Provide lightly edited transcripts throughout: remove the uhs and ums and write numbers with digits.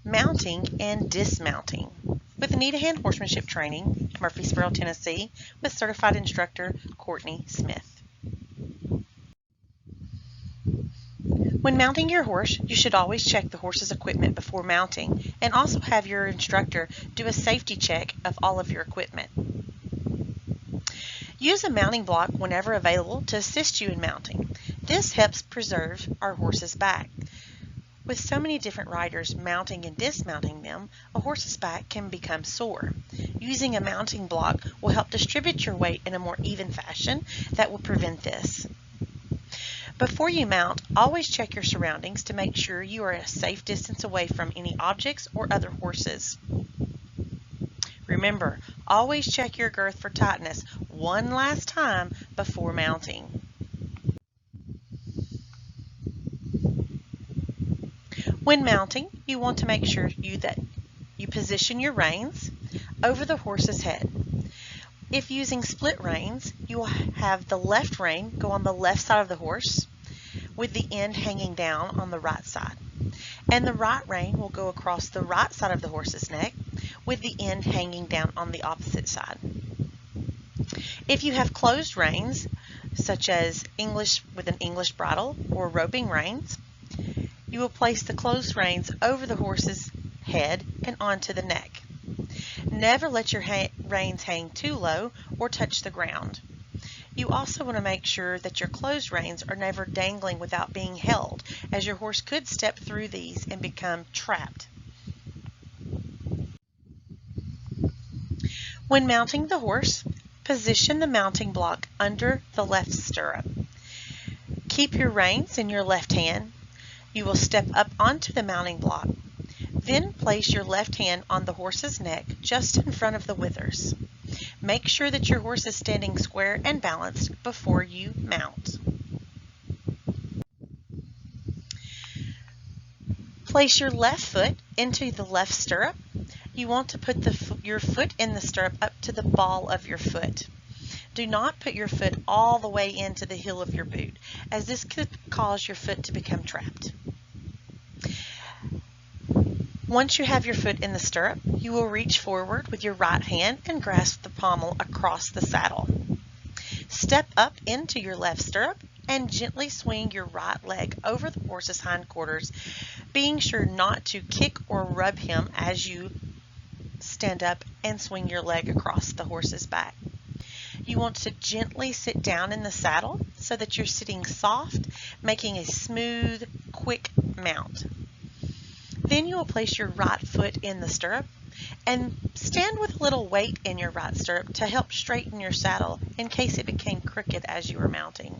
Mounting and Dismounting with Anita Hand Horsemanship Training, Murfreesboro, Tennessee, with certified instructor Courtney Smith. When mounting your horse, you should always check the horse's equipment before mounting and also have your instructor do a safety check of all of your equipment. Use a mounting block whenever available to assist you in mounting. This helps preserve our horse's back. With so many different riders mounting and dismounting them, a horse's back can become sore. Using a mounting block will help distribute your weight in a more even fashion that will prevent this. Before you mount, always check your surroundings to make sure you are a safe distance away from any objects or other horses. Remember, always check your girth for tightness one last time before mounting. When mounting, you want to make sure that you position your reins over the horse's head. If using split reins, you will have the left rein go on the left side of the horse with the end hanging down on the right side. And the right rein will go across the right side of the horse's neck with the end hanging down on the opposite side. If you have closed reins, such as English with an English bridle or roping reins, you will place the closed reins over the horse's head and onto the neck. Never let your reins hang too low or touch the ground. You also want to make sure that your closed reins are never dangling without being held, as your horse could step through these and become trapped. When mounting the horse, position the mounting block under the left stirrup. Keep your reins in your left hand. You will step up onto the mounting block. Then place your left hand on the horse's neck just in front of the withers. Make sure that your horse is standing square and balanced before you mount. Place your left foot into the left stirrup. You want to put your foot in the stirrup up to the ball of your foot. Do not put your foot all the way into the heel of your boot, as this could cause your foot to become trapped. Once you have your foot in the stirrup, you will reach forward with your right hand and grasp the pommel across the saddle. Step up into your left stirrup and gently swing your right leg over the horse's hindquarters, being sure not to kick or rub him as you stand up and swing your leg across the horse's back. You want to gently sit down in the saddle so that you're sitting soft, making a smooth, quick mount. Then you will place your right foot in the stirrup and stand with a little weight in your right stirrup to help straighten your saddle in case it became crooked as you were mounting.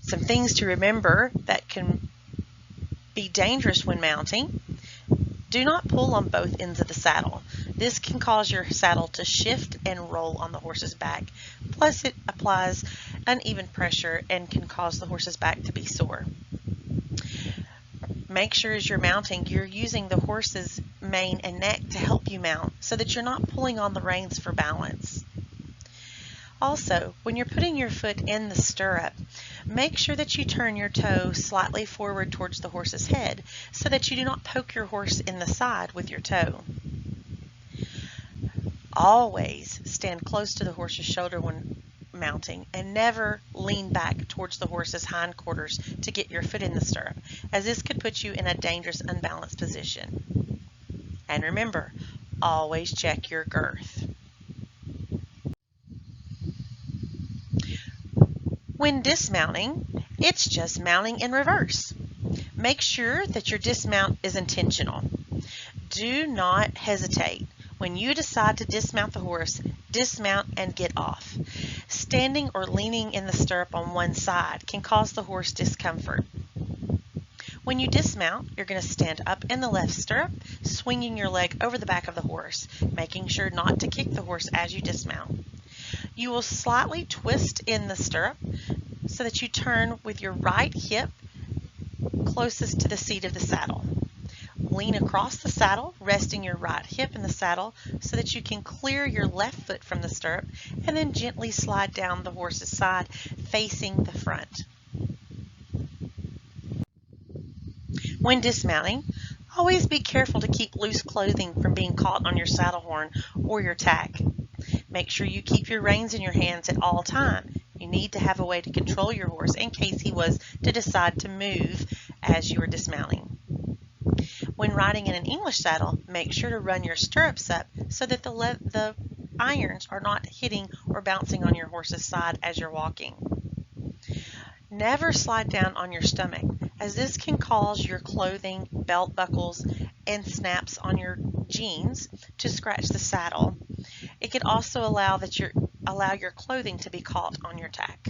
Some things to remember that can be dangerous when mounting. Do not pull on both ends of the saddle. This can cause your saddle to shift and roll on the horse's back. Plus, it applies uneven pressure and can cause the horse's back to be sore. Make sure as you're mounting, you're using the horse's mane and neck to help you mount so that you're not pulling on the reins for balance. Also, when you're putting your foot in the stirrup, make sure that you turn your toe slightly forward towards the horse's head so that you do not poke your horse in the side with your toe. Always stand close to the horse's shoulder when mounting and never lean back towards the horse's hindquarters to get your foot in the stirrup, as this could put you in a dangerous unbalanced position. And remember, always check your girth. When dismounting, it's just mounting in reverse. Make sure that your dismount is intentional. Do not hesitate. When you decide to dismount the horse, dismount and get off. Standing or leaning in the stirrup on one side can cause the horse discomfort. When you dismount, you're going to stand up in the left stirrup, swinging your leg over the back of the horse, making sure not to kick the horse as you dismount. You will slightly twist in the stirrup so that you turn with your right hip closest to the seat of the saddle. Lean across the saddle, resting your right hip in the saddle so that you can clear your left foot from the stirrup, and then gently slide down the horse's side facing the front. When dismounting, always be careful to keep loose clothing from being caught on your saddle horn or your tack. Make sure you keep your reins in your hands at all times. You need to have a way to control your horse in case he was to decide to move as you are dismounting. When riding in an English saddle, make sure to run your stirrups up so that the irons are not hitting or bouncing on your horse's side as you're walking. Never slide down on your stomach, as this can cause your clothing, belt buckles, and snaps on your jeans to scratch the saddle. It could also allow your clothing to be caught on your tack.